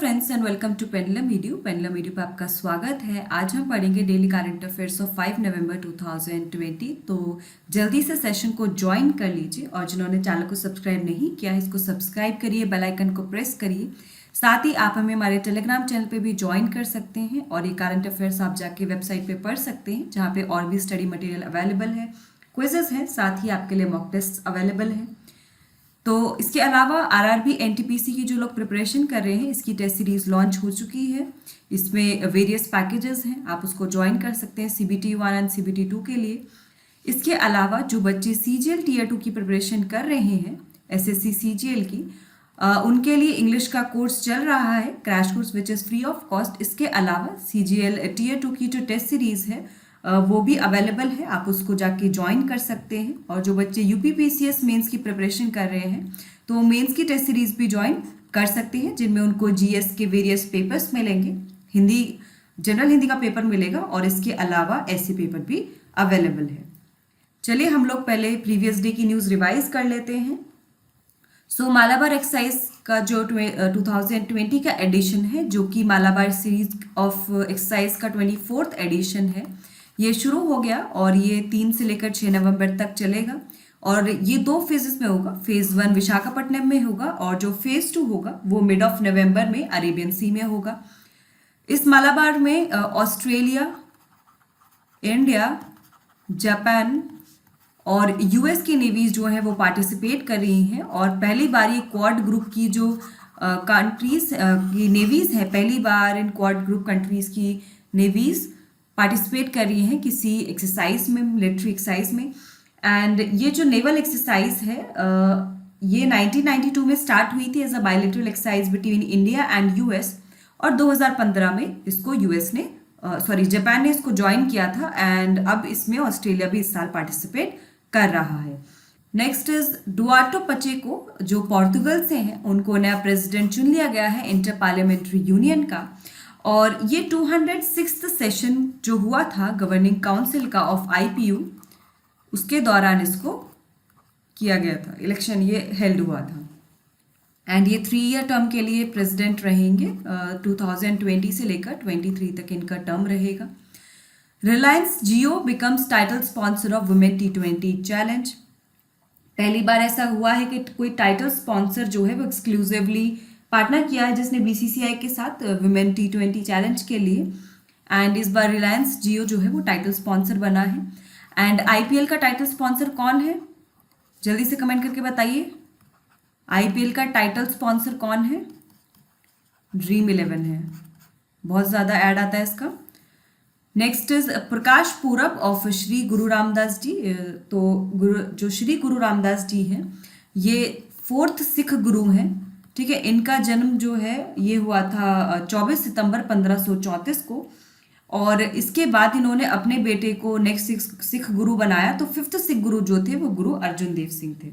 Friends and welcome to Pendulum video पे आपका स्वागत है। आज हम पढ़ेंगे daily current affairs of 5 November 2020। तो जल्दी से सेशन को ज्वाइन कर लीजिए और जिन्होंने चैनल को सब्सक्राइब नहीं किया है इसको सब्सक्राइब करिए, बेल आइकन को प्रेस करिए। साथ ही आप हमें हमारे टेलीग्राम चैनल पे भी ज्वाइन कर सकते हैं और ये करंट अफेयर्स आप जाके वेबसाइट पे पढ़ सकते हैं जहाँ पे और भी स्टडी मटेरियल अवेलेबल है, क्विजेस हैं, साथ ही आपके लिए मॉक टेस्ट अवेलेबल है। तो इसके अलावा आरआरबी एनटीपीसी की जो लोग प्रिपरेशन कर रहे हैं इसकी टेस्ट सीरीज लॉन्च हो चुकी है। इसमें वेरियस पैकेजेस हैं, आप उसको ज्वाइन कर सकते हैं CBT 1 एंड CBT 2 के लिए। इसके अलावा जो बच्चे CGL Tier 2 की प्रिपरेशन कर रहे हैं SSC CGL की, उनके लिए इंग्लिश का कोर्स चल रहा है, crash course which is free of cost. इसके अलावा CGL Tier 2 की जो टेस्ट सीरीज़ है वो भी अवेलेबल है, आप उसको जाके ज्वाइन कर सकते हैं। और जो बच्चे UPPCS मेंस की प्रिपरेशन कर रहे हैं तो मेंस की टेस्ट सीरीज भी ज्वाइन कर सकते हैं, जिनमें उनको GS के वेरियस पेपर्स मिलेंगे, हिंदी जनरल हिंदी का पेपर मिलेगा और इसके अलावा ऐसे पेपर भी अवेलेबल है। चलिए हम लोग पहले प्रीवियस डे की न्यूज़ रिवाइज कर लेते हैं। मालाबार एक्सरसाइज का जो 2020 का एडिशन है, जो कि मालाबार सीरीज ऑफ एक्सरसाइज का 24th एडिशन है, ये शुरू हो गया और ये 3 से लेकर 6 नवंबर तक चलेगा और ये 2 फेजेस में होगा। फेज़ 1 विशाखापट्टनम में होगा और जो फेज़ 2 होगा वो मिड ऑफ नवंबर में अरेबियन सी में होगा। इस मालाबार में ऑस्ट्रेलिया, इंडिया, जापान और US की नेवीज जो हैं वो पार्टिसिपेट कर रही हैं और पहली बार ये क्वाड ग्रुप की जो कंट्रीज की नेवीज हैं, पहली बार इन क्वाड ग्रुप कंट्रीज की नेवीज पार्टिसिपेट कर रही हैं किसी एक्सरसाइज में, मिलिट्री एक्सरसाइज में। एंड ये जो नेवल एक्सरसाइज है ये 1992 में स्टार्ट हुई थी as a bilateral exercise between India and US और 2015 में इसको जापान ने इसको ज्वाइन किया था एंड अब इसमें ऑस्ट्रेलिया भी इस साल पार्टिसिपेट कर रहा है। नेक्स्ट इज डुआर्टो पचेको, जो पोर्तुगल से हैं, उनको नया प्रेसिडेंट चुन लिया गया है इंटर पार्लियामेंट्री यूनियन का और ये 206th सेशन जो हुआ था गवर्निंग काउंसिल का ऑफ IPU, उसके दौरान इसको किया गया था, इलेक्शन ये हेल्ड हुआ था एंड ये 3 ईयर टर्म के लिए प्रेसिडेंट रहेंगे। 2020 से लेकर 23 तक इनका टर्म रहेगा। Reliance Jio becomes title sponsor of women T20 challenge. पहली बार ऐसा हुआ है कि कोई टाइटल स्पॉन्सर जो है वो एक्सक्लूसिवली पार्टनर किया है जिसने BCCI के साथ वुमेन T20 चैलेंज के लिए एंड इस बार रिलायंस जियो जो है वो टाइटल स्पॉन्सर बना है। एंड IPL का टाइटल स्पॉन्सर कौन है, जल्दी से कमेंट करके बताइए। IPL का टाइटल स्पॉन्सर कौन है? ड्रीम 11 है, बहुत ज़्यादा ऐड आता है इसका। नेक्स्ट इज प्रकाश पूरब ऑफ श्री गुरु रामदास जी। तो जो श्री गुरु रामदास जी हैं ये 4th सिख गुरु हैं, ठीक है। इनका जन्म जो है ये हुआ था 24 सितंबर 1534 को और इसके बाद इन्होंने अपने बेटे को नेक्स्ट सिख गुरु बनाया। तो 5th सिख गुरु जो थे वो गुरु अर्जुन देव सिंह थे।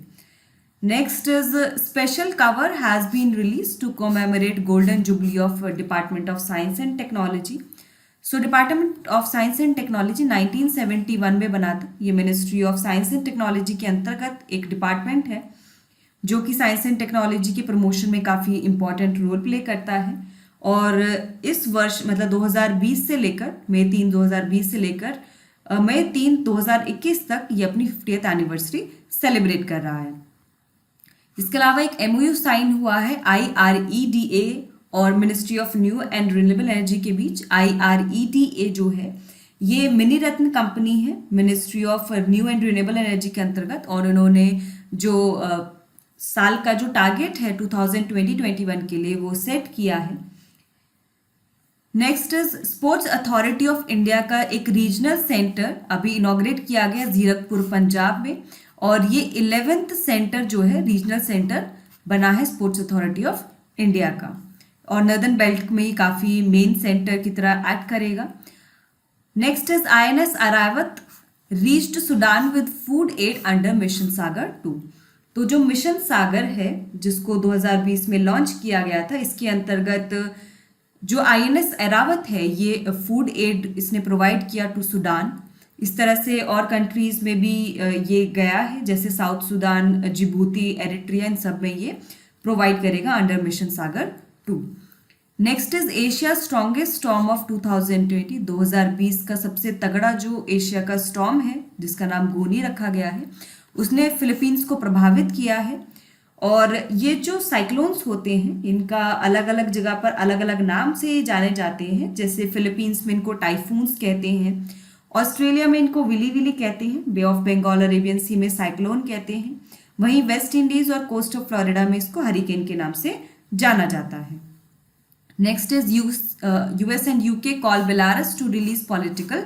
Next is special cover has been release to commemorate golden jubilee of department of science and technology. Department of science and technology 1971 में बना था। ये ministry of science and technology के अंतर्गत एक डिपार्टमेंट है जो कि साइंस एंड टेक्नोलॉजी के प्रमोशन में काफ़ी इंपॉर्टेंट रोल प्ले करता है और इस वर्ष मतलब 2020 से लेकर मई 3 2020 से लेकर मई 3 2021 तक ये अपनी 50th एनिवर्सरी सेलिब्रेट कर रहा है। इसके अलावा एक MOU साइन हुआ है IREDA और ministry of new and renewable energy के बीच। IREDA जो है ये मिनी रत्न कंपनी है ministry of new and renewable energy के अंतर्गत और उन्होंने जो साल का जो टारगेट है 2020-21 के लिए वो सेट किया है। Next is sports authority of India का एक रीजनल सेंटर अभी इनॉग्रेट किया गया जीरकपुर पंजाब में और ये 11th सेंटर जो है रीजनल सेंटर बना है स्पोर्ट्स अथॉरिटी ऑफ इंडिया का और नॉर्दर्न बेल्ट में ही काफ़ी मेन सेंटर की तरह एक्ट करेगा। Next is INS Airavat reached Sudan with food aid under mission Sagar 2। तो जो मिशन सागर है जिसको 2020 में लॉन्च किया गया था, इसके अंतर्गत जो INS ऐरावत है ये फूड एड इसने प्रोवाइड किया टू सूडान। इस तरह से और कंट्रीज़ में भी ये गया है, जैसे साउथ सूडान, जिबूती, एरिट्रिया, इन सब में ये प्रोवाइड करेगा under mission Sagar 2। Next is Asia strongest storm of 2020। 2020 का सबसे तगड़ा जो एशिया का स्टॉर्म है जिसका नाम गोनी रखा गया है, उसने फिलीपींस को प्रभावित किया है। और ये जो साइक्लोन्स होते हैं इनका अलग अलग जगह पर अलग अलग नाम से जाने जाते हैं। जैसे फिलीपींस में इनको टाइफून्स कहते हैं, ऑस्ट्रेलिया में इनको विली विली कहते हैं, bay of Bengal Arabian sea में साइक्लोन कहते हैं, वहीं वेस्ट इंडीज और कोस्ट ऑफ फ्लोरिडा में इसको हरिकेन के नाम से जाना जाता है। Next is US and UK call Belarus to release political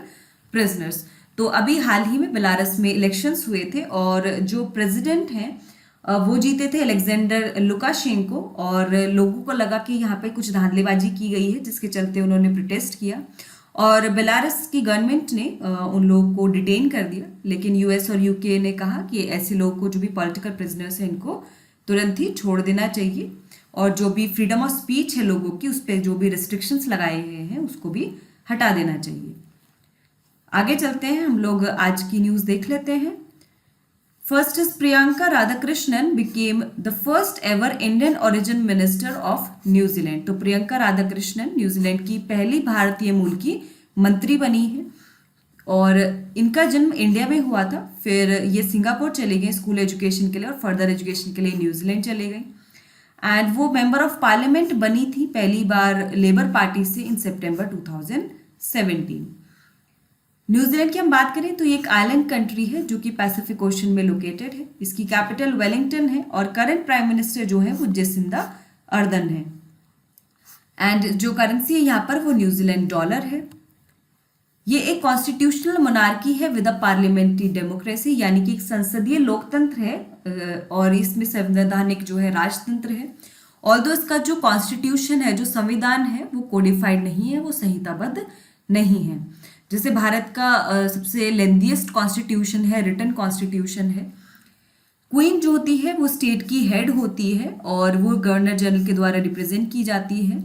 prisoners. तो अभी हाल ही में बेलारस में इलेक्शंस हुए थे और जो प्रेसिडेंट हैं वो जीते थे अलेक्जेंडर लुकाशेंको, और लोगों को लगा कि यहाँ पे कुछ धांधलीबाजी की गई है जिसके चलते उन्होंने प्रोटेस्ट किया और बेलारस की गवर्नमेंट ने उन लोगों को डिटेन कर दिया। लेकिन यूएस और यूके ने कहा कि ऐसे लोगों को जो भी पॉलिटिकल प्रिजनर्स हैं इनको तुरंत ही छोड़ देना चाहिए और जो भी फ्रीडम ऑफ स्पीच है लोगों की उस पर जो भी रिस्ट्रिक्शंस लगाए गए हैं उसको भी हटा देना चाहिए। आगे चलते हैं, हम लोग आज की न्यूज़ देख लेते हैं। First is Priyanka Radhakrishnan became the first ever Indian origin minister of New Zealand. तो प्रियंका राधाकृष्णन न्यूजीलैंड की पहली भारतीय मूल की मंत्री बनी है और इनका जन्म इंडिया में हुआ था, फिर ये सिंगापुर चले गए स्कूल एजुकेशन के लिए और फर्दर एजुकेशन के लिए न्यूजीलैंड चले गए। एंड वो मेंबर ऑफ पार्लियामेंट बनी थी पहली बार लेबर पार्टी से इन सितंबर 2017। न्यूजीलैंड की हम बात करें तो ये एक आइलैंड कंट्री है जो कि पैसिफिक ओशन में लोकेटेड है। इसकी कैपिटल वेलिंगटन है और करंट प्राइम मिनिस्टर जो है वो जेसिंदा अर्दन है। एंड जो करेंसी है यहाँ पर वो न्यूजीलैंड डॉलर है। ये एक कॉन्स्टिट्यूशनल मोनार्की है विद अ पार्लियामेंट्री डेमोक्रेसी, यानी कि एक संसदीय लोकतंत्र है और इसमें संवैधानिक जो है राजतंत्र है। ऑल्दो इसका जो कॉन्स्टिट्यूशन है, जो संविधान है, वो कोडिफाइड नहीं है, वो संहिताबद्ध नहीं है। जैसे भारत का सबसे लेंथीएस्ट कॉन्स्टिट्यूशन है, रिटन कॉन्स्टिट्यूशन है। क्वीन जो होती है वो स्टेट की हेड होती है और वो गवर्नर जनरल के द्वारा रिप्रेजेंट की जाती है।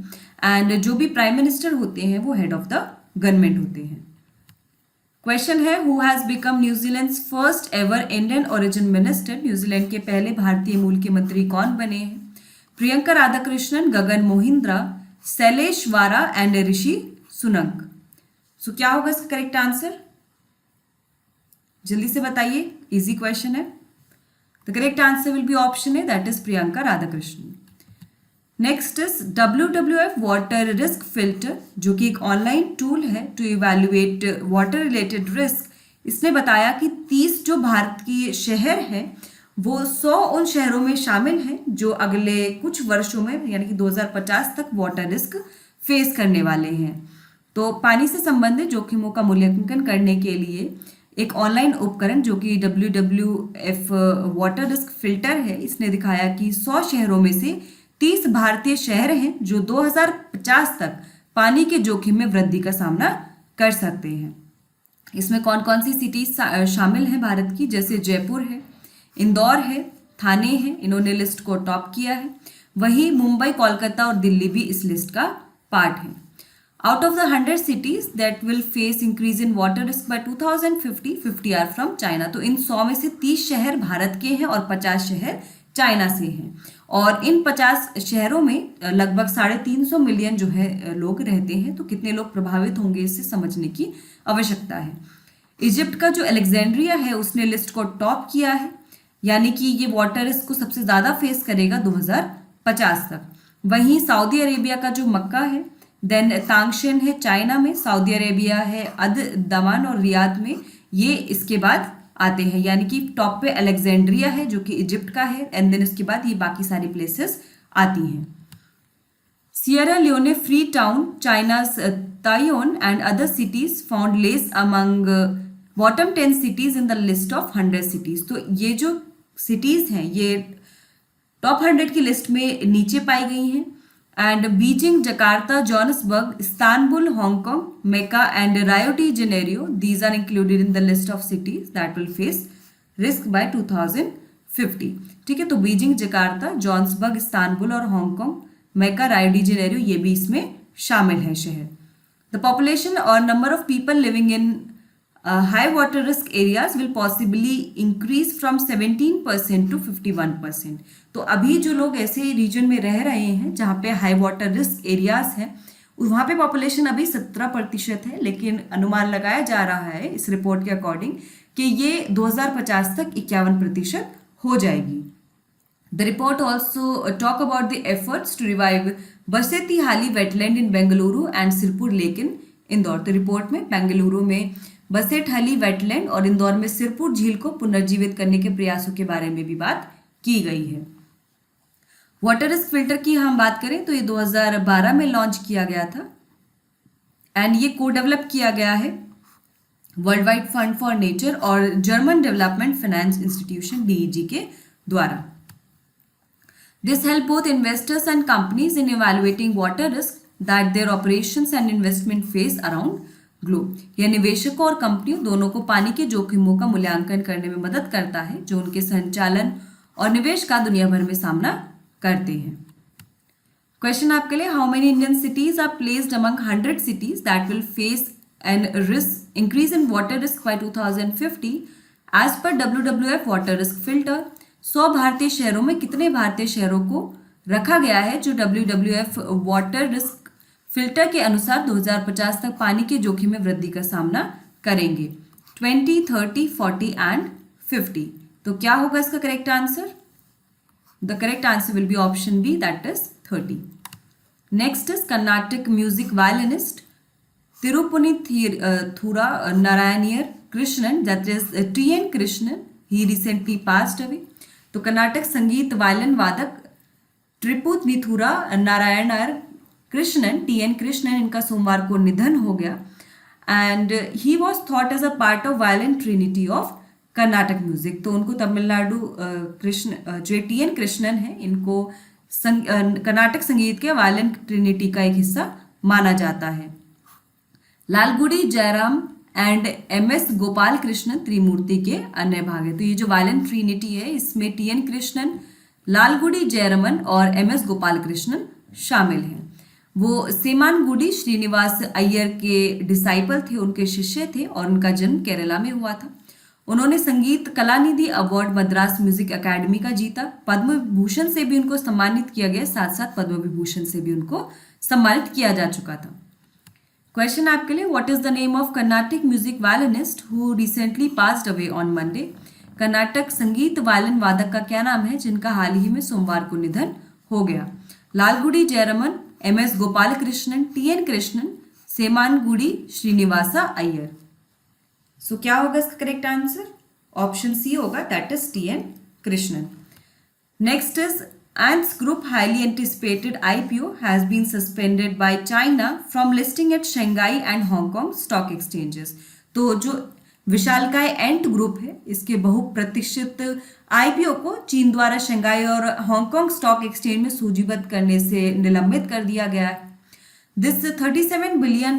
एंड जो भी प्राइम मिनिस्टर होते हैं वो हेड ऑफ द गवर्नमेंट होते हैं। क्वेश्चन है, who has become New Zealand's first ever Indian origin minister. New Zealand के पहले भारतीय मूल के मंत्री कौन बने हैं? प्रियंका राधाकृष्णन, गगन मोहिंद्रा, शैलेश वारा एंड ऋषि सुनक। सो क्या होगा इसका करेक्ट आंसर? जल्दी से बताइए, इजी क्वेश्चन है। The correct answer will be option A, that is Priyanka Radhakrishnan. Next is WWF water risk filter, जो कि एक ऑनलाइन टूल है to evaluate water related risk. इसने बताया कि 30 जो भारत के शहर हैं वो 100 उन शहरों में शामिल हैं जो अगले कुछ वर्षों में यानी कि 2050 तक वाटर रिस्क फेस करने वाले हैं। तो पानी से संबंधित जोखिमों का मूल्यांकन करने के लिए एक ऑनलाइन उपकरण जो कि WWF वाटर रिस्क फिल्टर है, इसने दिखाया कि 100 शहरों में से 30 भारतीय शहर हैं जो 2050 तक पानी के जोखिम में वृद्धि का सामना कर सकते हैं। इसमें कौन कौन सी सिटीज शामिल हैं भारत की? जैसे जयपुर है, इंदौर है, थाने है, इन्होंने लिस्ट को टॉप किया है। वहीं मुंबई, कोलकाता और दिल्ली भी इस लिस्ट का पार्ट है। Out of the 100 cities that will face increase in water risk by 2050, 50 are from China। तो इन 100 में से 30 शहर भारत के हैं और 50 शहर चाइना से हैं। और इन 50 शहरों में लगभग 350 मिलियन जो है लोग रहते हैं। तो कितने लोग प्रभावित होंगे इससे समझने की आवश्यकता है। इजिप्ट का जो अलेक्जेंड्रिया है उसने लिस्ट को टॉप किया है, यानी कि ये वाटर रिस्क को सबसे ज़्यादा फेस करेगा 2050 तक। वहीं सऊदी अरेबिया का जो मक्का है, देन तांगशेन है चाइना में, सऊदी अरेबिया है अद दमान और रियाद में, ये इसके बाद आते हैं। यानी कि टॉप पे अलेक्जेंड्रिया है जो कि इजिप्ट का है एंड देन उसके बाद ये बाकी सारी प्लेसेस आती हैं। Sierra Leone, Freetown, China's Taiyuan and other cities found less among bottom 10 cities in the list of 100 cities. तो ये जो सिटीज हैं ये टॉप 100 की लिस्ट में नीचे पाई गई हैं। And Beijing, Jakarta, Johannesburg, Istanbul, Hong Kong, Mecca and Rio de Janeiro, these are included in the list of cities that will face risk by 2050। ठीक है, तो बीजिंग, जकार्ता, जोहान्सबर्ग, इस्तांबुल और Hong Kong, Mecca, Rio de Janeiro ये भी इसमें शामिल है शहर। द पॉपुलेशन और number of people living in high water risk areas will possibly increase from 17% to 51%। तो अभी जो लोग ऐसे रीजन में रह रहे हैं जहाँ पे हाई वाटर रिस्क एरियाज हैं, वहाँ पे पॉपुलेशन अभी 17% है, लेकिन अनुमान लगाया जा रहा है इस रिपोर्ट के अकॉर्डिंग कि ये 2050 तक 51% हो जाएगी। The report also talk about the efforts to revive बसेती हाली wetland in Bengaluru and Sirpur lake in Indore. तो रिपोर्ट में बेंगलुरु में बसेट हाली वेटलैंड और इंदौर में सिरपुर झील को पुनर्जीवित करने के प्रयासों के बारे में भी बात की गई है। वाटर रिस्क फिल्टर की हम बात करें तो ये 2012 में लॉन्च किया गया था एंड ये को डेवलप किया गया है world wide fund for nature और German development finance institution DEG के द्वारा। This help both investors and companies in evaluating water risk that their operations and investment face around globe। यह निवेशकों और कंपनियों दोनों को पानी के जोखिमों का मूल्यांकन करने में मदद करता है जो उनके संचालन और निवेश का दुनिया भर में सामना करते हैं। क्वेश्चन आपके लिए, how many Indian cities are placed among 100 cities that will face an risk increase in water risk by 2050 as per WWF water risk filter। 100 भारतीय शहरों में कितने भारतीय शहरों को रखा गया है जो WWF वाटर रिस्क फिल्टर के अनुसार 2050 तक पानी के जोखिम में वृद्धि का सामना करेंगे? 20, 30, 40 एंड 50। तो क्या होगा इसका correct answer? The correct answer will be option B, that is 30। Next is Carnatic music violinist Tiruppunithura Narayaniyer Krishnan, that is TN Krishnan, he recently passed away. तो कर्नाटक संगीत वायलिन वादक त्रिपुनिथुरा नारायणर कृष्णन, TN कृष्णन, इनका सोमवार को निधन हो गया and he was thought as a part of violin trinity of Carnatic music. तो उनको तमिलनाडु कृष्ण जो TN कृष्णन है, इनको कर्नाटक संगीत के वायलिन ट्रिनिटी का एक हिस्सा माना जाता है। लालगुडी जयराम एंड MS गोपाल कृष्णन त्रिमूर्ति के अन्य भाग है। तो ये जो वायलिन ट्रिनिटी है इसमें TN कृष्णन, लालगुडी जयरमन और MS गोपाल कृष्णन शामिल हैं। वो सेमानगुडी श्रीनिवास अय्यर के डिसाइपल थे, उनके शिष्य थे और उनका जन्म केरला में हुआ था। उन्होंने संगीत Kalanidhi award Madras music academy का जीता। पद्म विभूषण से भी उनको सम्मानित किया गया, साथ साथ पद्म विभूषण से भी उनको सम्मानित किया जा चुका था। क्वेश्चन आपके लिए, what is the name of Carnatic music violinist who recently passed away on Monday. Karnataka संगीत वायलिन वादक का क्या नाम है जिनका हाल ही में सोमवार को निधन हो गया? Lalgudi Jayaraman, MS Gopal Krishnan, TN Krishnan, सेमानगुडी Srinivasa Iyer. सो क्या होगा इसका करेक्ट आंसर? ऑप्शन सी होगा, that is TN Krishnan. Next is Ants Group highly anticipated IPO has been suspended by China from listing at Shanghai and Hong Kong stock exchanges। तो जो विशालकाय एंट ग्रुप है इसके बहुप्रतीक्षित IPO को चीन द्वारा शंघाई और हांगकांग स्टॉक एक्सचेंज में सूचीबद्ध करने से निलंबित कर दिया गया है। This $37 billion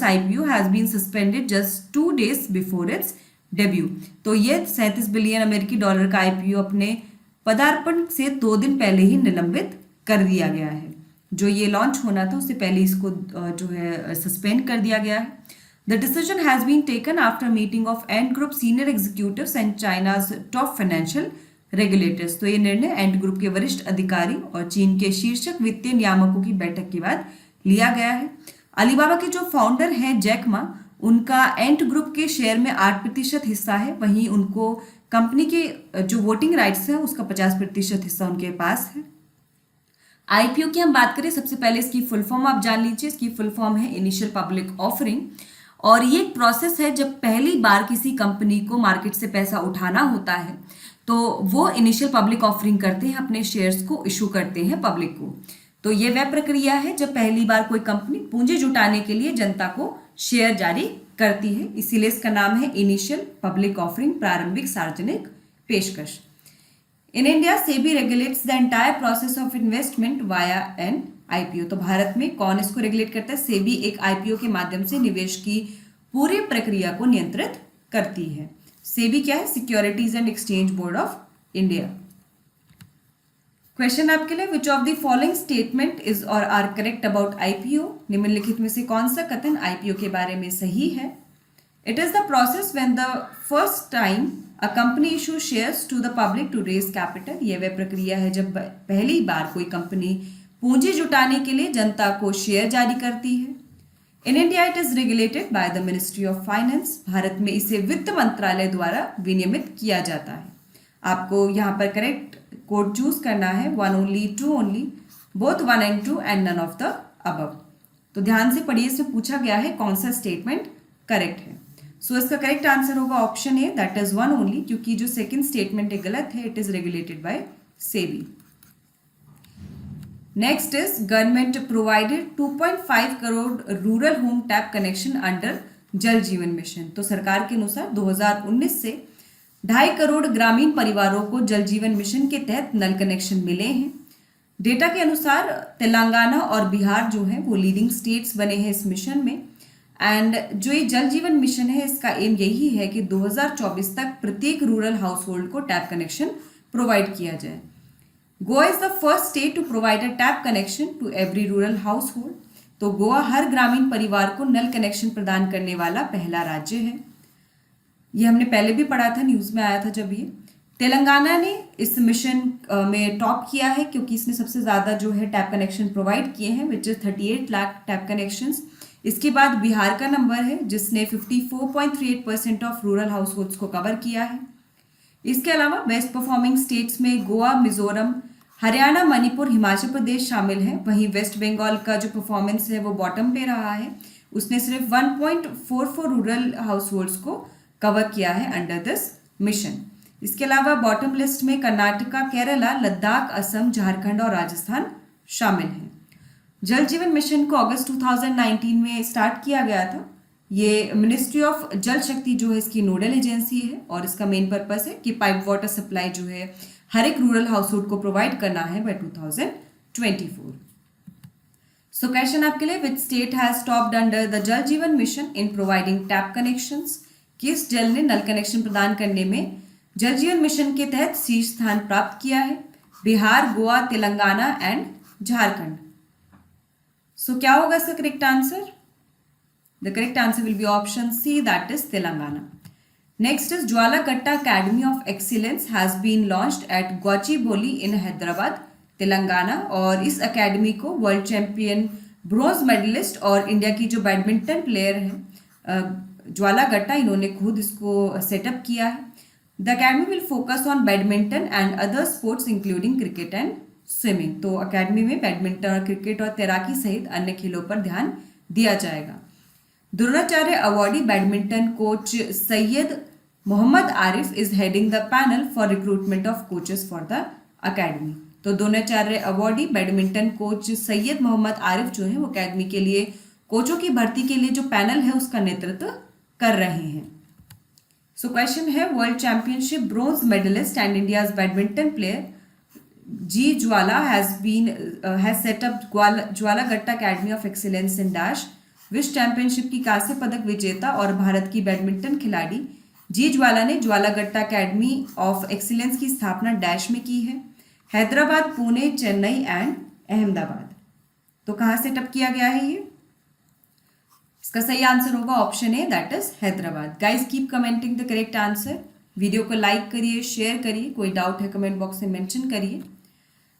IPO has been suspended just 2 days before its debut। तो ये 37 बिलियन अमेरिकी डॉलर का IPO अपने पदार्पण से 2 दिन पहले ही निलंबित कर दिया गया है। जो ये लॉन्च होना था उससे पहले इसको जो है सस्पेंड कर दिया गया है। The decision has been taken after meeting of Ant Group senior executives and China's top financial regulators. तो ये निर्णय एंट ग्रुप के वरिष्ठ अधिकारी और चीन के शीर्षक वित्तीय नियामकों की बैठक के बाद लिया गया है। अलीबाबा के जो फाउंडर हैं जैक मा, उनका एंट ग्रुप के शेयर में 8% हिस्सा है, वहीं उनको कंपनी के जो वोटिंग राइट्स है उसका 50% हिस्सा उनके पास है। IPO की हम बात करें, सबसे पहले इसकी फुल फॉर्म आप जान लीजिए। इसकी फुल फॉर्म है इनिशियल पब्लिक ऑफरिंग, और ये एक प्रोसेस है जब पहली बार किसी कंपनी को मार्केट से पैसा उठाना होता है तो वो इनिशियल पब्लिक ऑफरिंग करते हैं, अपने शेयर्स को इशू करते हैं पब्लिक को। तो ये वह प्रक्रिया है जब पहली बार कोई कंपनी पूंजी जुटाने के लिए जनता को शेयर जारी करती है, इसीलिए इसका नाम है इनिशियल पब्लिक ऑफरिंग, प्रारंभिक सार्वजनिक पेशकश। In India SEBI regulates the entire process of investment via an IPO। तो भारत में कौन इसको रेगुलेट करता है? सेबी एक IPO के माध्यम से निवेश की पूरी प्रक्रिया को नियंत्रित करती है। सेबी क्या है? Securities and exchange board of India. Question आपके लिए, which of the following statement is और आर करेक्ट अबाउट IPO। निम्नलिखित में से कौन सा कथन IPO के बारे में सही है? It is the process when the first time a company issue shares to the public to raise capital. यह वह प्रक्रिया है जब पहली बार कोई कंपनी पूंजी जुटाने के लिए जनता को शेयर जारी करती है। In India it is regulated by the ministry of finance. Bharat में इसे वित्त मंत्रालय द्वारा विनियमित किया जाता है। आपको यहाँ पर करेक्ट कोड चूज करना है, 1 only, 2 only, both 1 and 2 and none of the above. तो ध्यान से पढ़िए, इसमें पूछा गया है कौन सा स्टेटमेंट करेक्ट है। सो इसका करेक्ट आंसर होगा option A, that is 1 only, क्योंकि जो सेकंड स्टेटमेंट है गलत है। It is regulated by SEBI. Next is government provided 2.5 crore rural home tap connection under जल जीवन मिशन। तो सरकार के अनुसार 2019 से 2.5 करोड़ ग्रामीण परिवारों को जल जीवन मिशन के तहत नल कनेक्शन मिले हैं। डेटा के अनुसार तेलंगाना और बिहार जो है वो लीडिंग स्टेट्स बने हैं इस मिशन में। एंड जो ये जल जीवन मिशन है, इसका एम यही है कि 2024 तक प्रत्येक रूरल हाउस होल्ड को टैप कनेक्शन प्रोवाइड किया जाए। Goa is the first state to provide a tap connection to every rural household. तो गोवा हर ग्रामीण परिवार को नल कनेक्शन प्रदान करने वाला पहला राज्य है। ये हमने पहले भी पढ़ा था, न्यूज़ में आया था जब ये। तेलंगाना ने इस मिशन में टॉप किया है, क्योंकि इसने सबसे ज़्यादा जो है टैप कनेक्शन प्रोवाइड किए हैं, which is 38 lakh tap connections. इसके बाद बिहार का नंबर है, जिसने 54.38% ऑफ रूरल हाउस होल्ड्स को कवर किया है। इसके अलावा बेस्ट परफॉर्मिंग स्टेट्स में गोवा, मिजोरम, हरियाणा, मणिपुर, हिमाचल प्रदेश शामिल है। वहीं वेस्ट बंगाल का जो परफॉर्मेंस है वो बॉटम पे रहा है। उसने सिर्फ 1.44 रूरल हाउस होल्ड्स को कवर किया है अंडर दिस मिशन। इसके अलावा बॉटम लिस्ट में कर्नाटका, केरला, लद्दाख, असम, झारखंड और राजस्थान शामिल हैं। जल जीवन मिशन को अगस्त 2019 में स्टार्ट किया गया था। ये मिनिस्ट्री ऑफ जल शक्ति जो है इसकी नोडल एजेंसी है, और इसका मेन पर्पस है कि पाइप वाटर सप्लाई जो है हर एक रूरल हाउस होल्ड को प्रोवाइड करना है बाय 2024। सो क्वेश्चन आपके लिए, which state has topped under the जल जीवन mission in providing tap connections. किस जल ने नल कनेक्शन प्रदान करने में जल जीवन मिशन के तहत शीर्ष स्थान प्राप्त किया है? बिहार, गोवा, तेलंगाना एंड झारखंड। सो क्या होगा इसका correct answer? The correct answer will be option C, that is Telangana. Next is Jwala Gutta academy of excellence has been launched at Gachibowli in Hyderabad, Telangana. और इस अकेडमी को वर्ल्ड चैंपियन, ब्रॉन्ज मेडलिस्ट और इंडिया की जो बैडमिंटन प्लेयर है ज्वालागट्टा, इन्होंने खुद इसको सेटअप किया है। The academy will focus on badminton and other sports including cricket and swimming. तो अकेडमी में बैडमिंटन और क्रिकेट और तैराकी सहित अन्य खेलों पर ध्यान दिया जाएगा। Dronacharya awardee badminton coach Syed Mohammad Arif is heading the panel for recruitment of coaches for the academy. तो Dronacharya awardee badminton coach Syed Mohammad Arif जो है वो अकेडमी के लिए कोचों की भर्ती के लिए जो पैनल है उसका नेतृत्व कर रहे हैं। सो क्वेश्चन है, world championship bronze medalist and India's badminton player G Jwala has set up Jwala Gutta academy of excellence in dash. विश्व चैंपियनशिप की कांस्य पदक विजेता और भारत की बैडमिंटन खिलाड़ी जी ज्वाला ने ज्वालागट्टा अकेडमी ऑफ एक्सीलेंस की स्थापना डैश में की है। हैदराबाद, पुणे, चेन्नई एंड अहमदाबाद। तो कहाँ सेटअप किया गया है ये? इसका सही आंसर होगा option A, that is Hyderabad. Guys keep commenting the correct answer. Video को लाइक करिए, शेयर करिए, कोई डाउट है कमेंट बॉक्स में मेंशन करिए।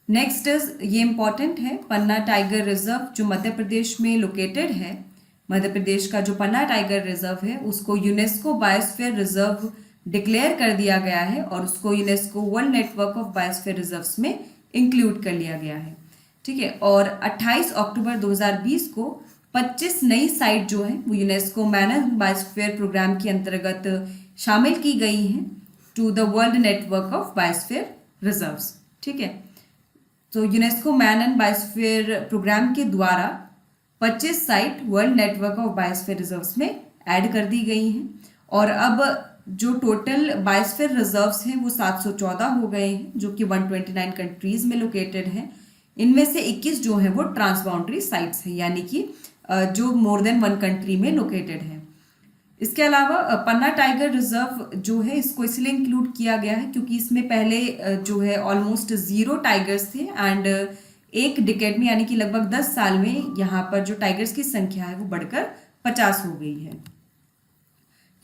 नेक्स्ट इज, ये इंपॉर्टेंट है, पन्ना टाइगर रिजर्व जो मध्य प्रदेश में लोकेटेड है। मध्य प्रदेश का जो पन्ना टाइगर रिजर्व है उसको यूनेस्को बायोस्फीयर रिजर्व डिक्लेयर कर दिया गया है, और उसको UNESCO world network of biosphere reserves में इंक्लूड कर लिया गया है। ठीक है, और 28 अक्टूबर 2020 को 25 नई साइट जो है वो यूनेस्को मैनन बायोस्फीयर प्रोग्राम के अंतर्गत शामिल की गई हैं to the world network of biosphere reserves. ठीक है, तो यूनेस्को मैनन बायोस्फीयर प्रोग्राम के द्वारा 25 site world network of biosphere reserves में ऐड कर दी गई हैं, और अब जो टोटल बायोस्फीयर रिजर्व्स हैं वो 714 हो गए हैं, जो कि 129 कंट्रीज में लोकेटेड हैं। इनमें से 21 जो हैं वो ट्रांसबाउंड्री साइट्स हैं, यानी कि जो मोर देन वन कंट्री में लोकेटेड है। इसके अलावा पन्ना टाइगर रिजर्व जो है इसको इसलिए इंक्लूड किया गया है क्योंकि इसमें पहले जो है ऑलमोस्ट 0 टाइगर्स थे, एंड एक डिकेड में यानी कि लगभग 10 साल में यहाँ पर जो टाइगर्स की संख्या है वो बढ़कर 50 हो गई है।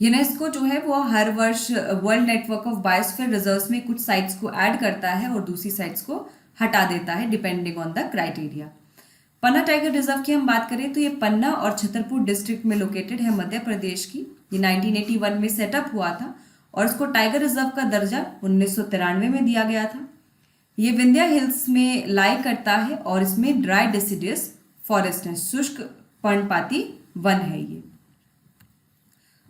यूनेस्को जो है वो हर वर्ष world network of biosphere reserves में कुछ साइट्स को ऐड करता है और दूसरी साइट्स को हटा देता है depending on the criteria. Panna tiger reserve की हम बात करें तो ये पन्ना और छतरपुर डिस्ट्रिक्ट में लोकेटेड है मध्य प्रदेश की। ये 1981 में सेटअप हुआ था और इसको टाइगर रिजर्व का दर्जा 1993 में दिया गया था। ये विंध्या हिल्स में लाई करता है और इसमें ड्राई डिसिडियस फॉरेस्ट है, शुष्क पर्णपाती वन है ये।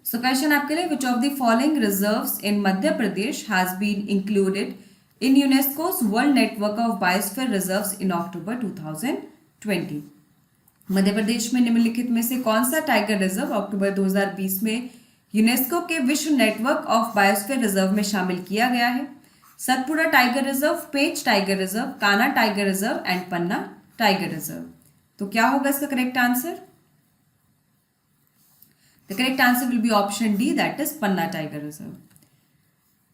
सो क्वेश्चन आपके लिए, which of the following reserves in Madhya Pradesh has been included in UNESCO's world network of biosphere reserves in October 2020। Madhya Pradesh में निम्नलिखित में से कौन सा टाइगर रिजर्व अक्टूबर 2020 में यूनेस्को के विश्व नेटवर्क ऑफ बायोस्फीयर रिजर्व में शामिल किया गया है? Satpura tiger reserve, Pench tiger reserve, Kanha tiger reserve and Panna tiger reserve. तो क्या होगा इसका correct answer? The correct answer will be option D, that is Panna tiger reserve.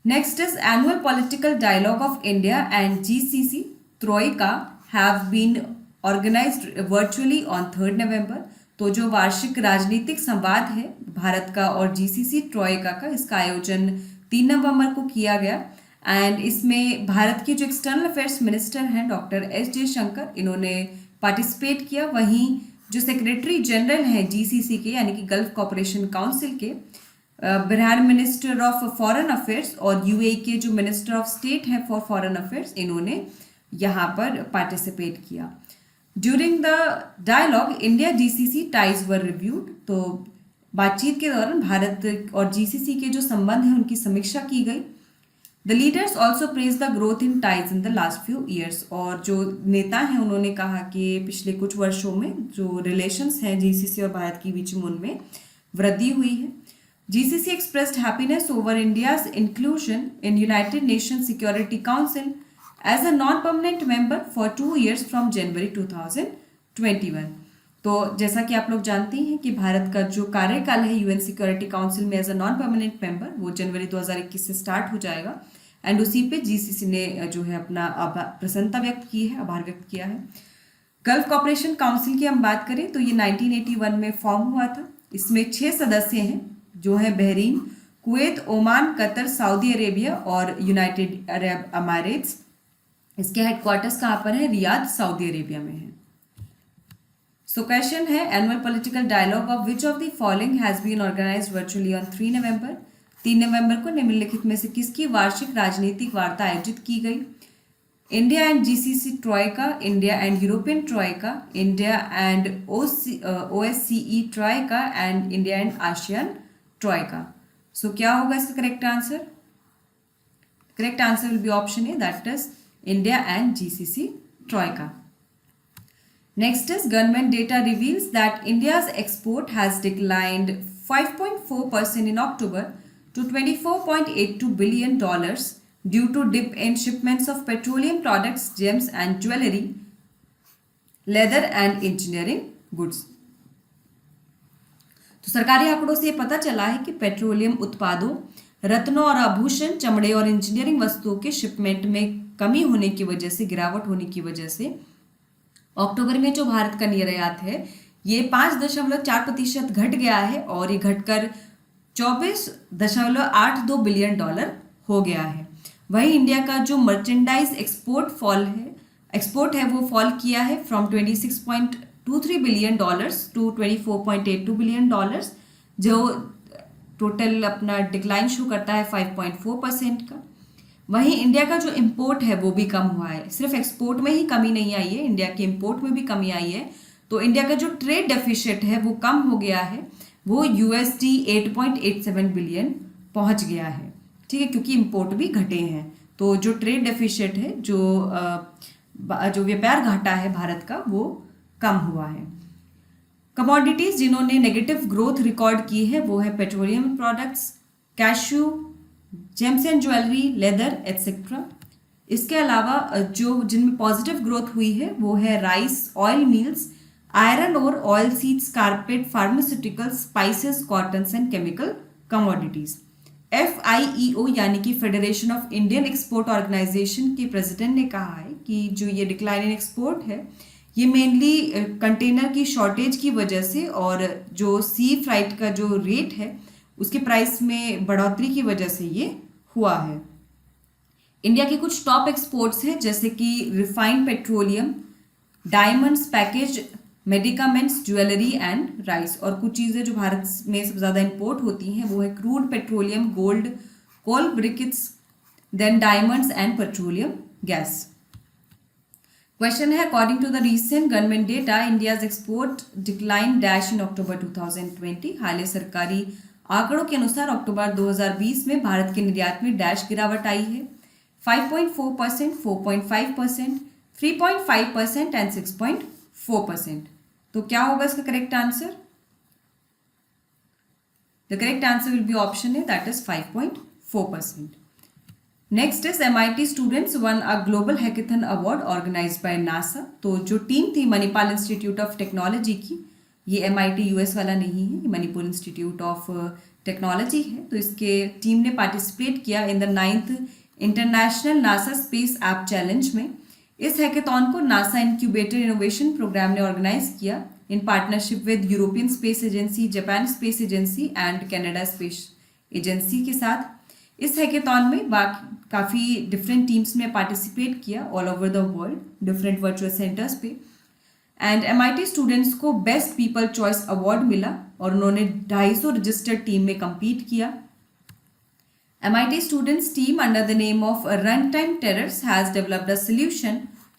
Next is annual political dialogue of India and GCC troika have been organized virtually on 3 November. तो जो वार्षिक राजनीतिक संवाद है भारत का और जीसीसी ट्रोइका का, इसका आयोजन 3 नवंबर को किया गया एंड इसमें भारत के जो एक्सटर्नल अफेयर्स मिनिस्टर हैं डॉक्टर एस जयशंकर, इन्होंने पार्टिसिपेट किया। वहीं जो सेक्रेटरी जनरल हैं जीसीसी के यानी कि गल्फ कॉपरेशन काउंसिल के, Bihar minister of foreign affairs और यूएई के जो मिनिस्टर ऑफ स्टेट हैं फॉर फॉरेन अफेयर्स, इन्होंने यहाँ पर पार्टिसिपेट किया। During the dialogue India GCC ties were reviewed. तो बातचीत के दौरान भारत और जीसीसी के जो संबंध हैं उनकी समीक्षा की गई। The leaders also praise the growth in ties in the last few years. और जो नेता हैं उन्होंने कहा कि पिछले कुछ वर्षों में जो रिलेशंस हैं जीसीसी और भारत के बीच में उनमें वृद्धि हुई है। GCC expressed happiness over India's inclusion in United Nation Security Council as a non permanent member for 2 years from January 2021। तो जैसा कि आप लोग जानते हैं कि भारत का जो कार्यकाल है यूएन सिक्योरिटी काउंसिल में as a non permanent member, वो जनवरी 2021 से स्टार्ट हो जाएगा एंड उसी पे जीसीसी ने जो है अपना प्रसन्नता व्यक्त की है, आभार व्यक्त किया है। गल्फ कॉपरेशन काउंसिल की हम बात करें तो ये 1981 में फॉर्म हुआ था। इसमें 6 सदस्य हैं जो हैं Bahrain, Kuwait, Oman, Qatar, Saudi Arabia और यूनाइटेड अरब अमारात्स। इसके हेडक्वार्टर्स कहाँ पर है? रियाद, सऊदी अरेबिया में है। सो क्वेश्चन है, annual political dialogue of which of the following has been organized virtually on 3 November. 3 नवंबर को निम्नलिखित में से किसकी वार्षिक राजनीतिक वार्ता आयोजित की गई? India and GCC troika, India and European troika, India and OSCE troika and India and ASEAN troika. So क्या होगा इसका correct answer? Correct answer will be option A, that is India and GCC Troika. Next is government data reveals that India's export has declined 5.4% in October to $24.82 billion due to dip in shipments of petroleum products, gems and jewelry, leather and engineering goods. तो सरकारी आंकड़ों से पता चला है कि petroleum उत्पादों, रत्नों और आभूषण, चमड़े और इंजीनियरिंग वस्तुओं के शिपमेंट में कमी होने की वजह से, गिरावट होने की वजह से अक्टूबर में जो भारत का निर्यात है ये 5.4% घट गया है और ये घटकर $24.82 बिलियन हो गया है। वहीं इंडिया का जो मर्चेंडाइज एक्सपोर्ट है वो फॉल किया है फ्रॉम $26.23 बिलियन टू $24.82 बिलियन, जो टोटल अपना डिक्लाइन शो करता है 5.4% का। वहीं इंडिया का जो इंपोर्ट है वो भी कम हुआ है। सिर्फ एक्सपोर्ट में ही कमी नहीं आई है, इंडिया के इंपोर्ट में भी कमी आई है। तो इंडिया का जो ट्रेड डेफिसिट है वो कम हो गया है, वो USD 8.87 बिलियन पहुंच गया है। ठीक है, क्योंकि इंपोर्ट भी घटे हैं। तो जो ट्रेड डेफिसिट है, जो व्यापार घाटा है भारत का, वो कम हुआ है। कमोडिटीज जिन्होंने नेगेटिव ग्रोथ रिकॉर्ड की है वो है petroleum products, cashew, James and jewellery, leather etcetera. इसके अलावा जो जिनमें पॉजिटिव ग्रोथ हुई है वो है राइस, ऑयल मिल्स, आयरन और oil seeds, carpet, pharmaceuticals, spices, cottons and chemical commodities. FIEO यानी कि federation of Indian export organization के प्रेसिडेंट ने कहा है कि जो ये डिक्लाइन इन एक्सपोर्ट है ये मेनली कंटेनर की शॉर्टेज की वजह से और जो सी फ्राइट का जो रेट है उसके प्राइस में बढ़ोतरी की वजह से ये हुआ है। इंडिया के कुछ टॉप एक्सपोर्ट्स हैं जैसे कि refined petroleum, diamonds, package medicaments, jewellery and rice. और कुछ चीज़ें जो भारत में सबसे ज़्यादा इंपोर्ट होती हैं वो है crude petroleum, gold, coal briquettes, then diamonds and petroleum gas. Question है, according to the recent government data India's export decline dash in October 2020। हालिया सरकारी आंकड़ों के अनुसार अक्टूबर 2020 में भारत के निर्यात में डैश गिरावट आई है। 5.4%, 4.5%, 3.5% एंड 6.4%। तो क्या होगा इसका correct answer? The correct answer will be option A, that is 5.4%. Next is MIT students won a global hackathon award organized by NASA. तो जो टीम थी मणिपाल इंस्टीट्यूट ऑफ टेक्नोलॉजी की, ये MIT US वाला नहीं है, ये मणिपुर इंस्टीट्यूट ऑफ टेक्नोलॉजी है। तो इसके टीम ने पार्टिसिपेट किया in the 9th international NASA space app challenge में। इस हैकेथॉन को नासा इंक्यूबेटर इनोवेशन प्रोग्राम ने ऑर्गेनाइज किया in partnership with European space agency, Japan space agency and Canada space agency के साथ। इस हैकेथॉन में काफ़ी डिफरेंट टीम्स ने पार्टिसिपेट किया all over the world, different virtual centres पे। एंड MIT स्टूडेंट्स को बेस्ट पीपल चॉइस अवार्ड मिला और उन्होंने 250 रजिस्टर्ड टीम में compete किया। MIT students team under the name of Runtime Terrors has developed a solution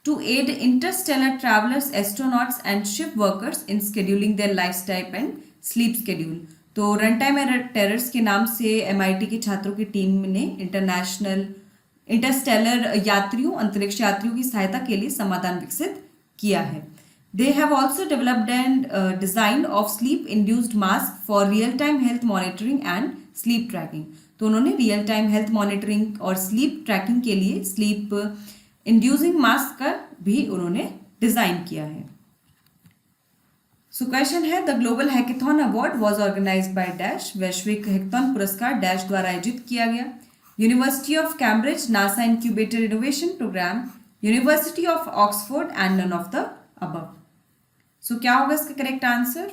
to aid interstellar travelers, astronauts and ship workers in scheduling their lifestyle and sleep schedule। तो runtime terrors के नाम से MIT के छात्रों की team ने Interstellar यात्रियों, अंतरिक्ष यात्रियों की सहायता के लिए समाधान विकसित किया है। They have also developed and designed of sleep induced mask for real time health monitoring and sleep tracking। तो उन्होंने रियल टाइम हेल्थ मॉनिटरिंग और स्लीप ट्रैकिंग के लिए स्लीप इंड्यूसिंग मास्क का भी उन्होंने डिजाइन किया है। सो क्वेश्चन है, the global hackathon award was organized by dash. वैश्विक हैकेथॉन पुरस्कार डैश द्वारा आयोजित किया गया। University of Cambridge, NASA incubator innovation program, university of Oxford and none of the above. So क्या होगा इसका correct answer?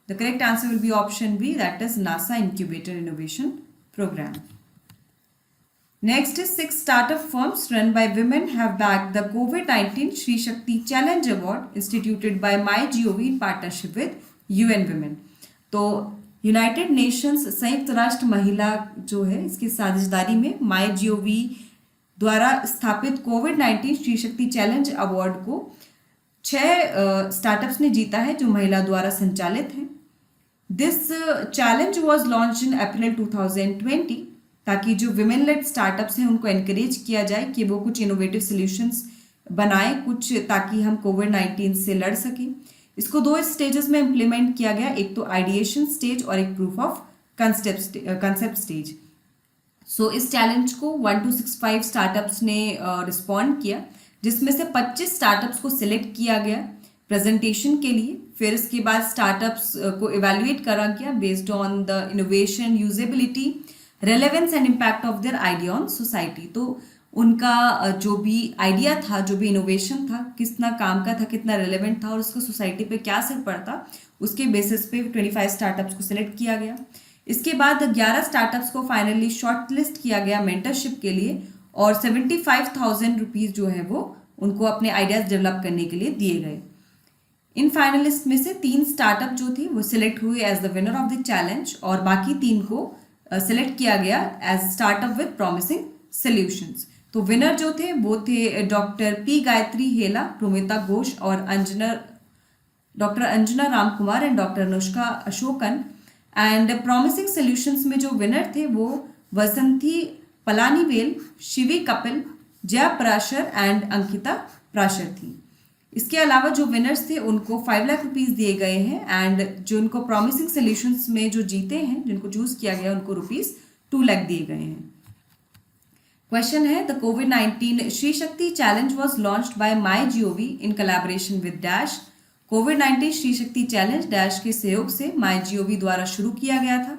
The correct answer will be option B, that is NASA incubator innovation program. Next is 6 startup firms run by women have backed the COVID-19 Shri Shakti Challenge Award instituted by MyGov in partnership with UN Women। तो United Nations संयुक्त राष्ट्र महिला जो है इसकी साझेदारी में MyGov द्वारा स्थापित COVID-19 Shri Shakti challenge award को 6 स्टार्टअप्स ने जीता है जो महिला द्वारा संचालित है। This challenge was launched in April 2020 ताकि जो विमेन लेड स्टार्टअप्स हैं उनको एनकरेज किया जाए कि वो कुछ इनोवेटिव सॉल्यूशंस बनाएं कुछ, ताकि हम COVID-19 से लड़ सकें। इसको 2 स्टेजेस में इम्प्लीमेंट किया गया, एक तो आइडिएशन स्टेज और एक प्रूफ ऑफ कंसेप्ट स्टेज। सो इस चैलेंज को 1 to 65 स्टार्टअप्स ने रिस्पॉन्ड किया, जिसमें से 25 स्टार्टअप्स को सिलेक्ट किया गया प्रेजेंटेशन के लिए। फिर इसके बाद स्टार्टअप्स को इवेल्युएट करा गया based on the innovation, usability, relevance and impact of their idea on society. तो उनका जो भी आइडिया था, जो भी इनोवेशन था, कितना काम का था, कितना रेलेवेंट था और उसका सोसाइटी पे क्या असर पड़ता, उसके बेसिस पे 25 स्टार्टअप्स को सिलेक्ट किया गया। इसके बाद 11 स्टार्टअप्स को फाइनली शॉर्टलिस्ट किया गया मेंटरशिप के लिए और 75,000 रुपीज़ जो है वो उनको अपने आइडियाज डेवलप करने के लिए दिए गए। इन फाइनलिस्ट में से 3 स्टार्टअप जो थे वो सिलेक्ट हुए as the winner of the challenge और बाकी 3 को सिलेक्ट किया गया as startup with promising solutions. तो विनर जो थे वो थे डॉक्टर P गायत्री हेला, रोमिता घोष और doctor Anjana Ram Kumar and doctor Anushka Ashokan. And promising solutions में जो विनर थे वो वसंती पलानीवेल, शिवी कपिल, जया पराशर एंड अंकिता प्राशर थी। इसके अलावा जो विनर्स थे उनको 5 लाख रुपीज़ दिए गए हैं एंड जो उनको प्रॉमिसिंग सॉल्यूशंस में जो जीते हैं, जिनको चूज किया गया, उनको ₹2 लाख दिए गए हैं। क्वेश्चन है, the COVID-19 Shri Shakti challenge was launched by MyGov in collaboration with dash. COVID-19 Shri Shakti challenge dash के सहयोग से MyGov द्वारा शुरू किया गया था।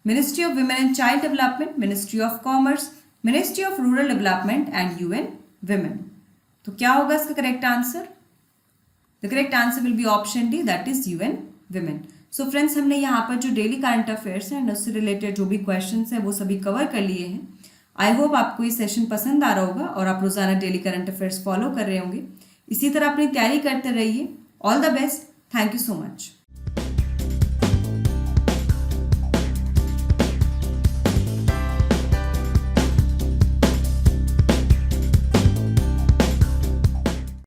Ministry of women and child development, ministry of commerce, ministry of rural development and UN Women। तो क्या होगा इसका correct answer? The correct answer will be option D, that is UN Women। So friends, हमने यहाँ पर जो daily current affairs हैं उससे रिलेटेड जो भी क्वेश्चंस हैं वो सभी कवर कर लिए हैं। आई होप आपको ये सेशन पसंद आ रहा होगा और आप रोजाना डेली करंट अफेयर्स फॉलो कर रहे होंगे। इसी तरह अपनी तैयारी करते रहिए। All the best. Thank you so much.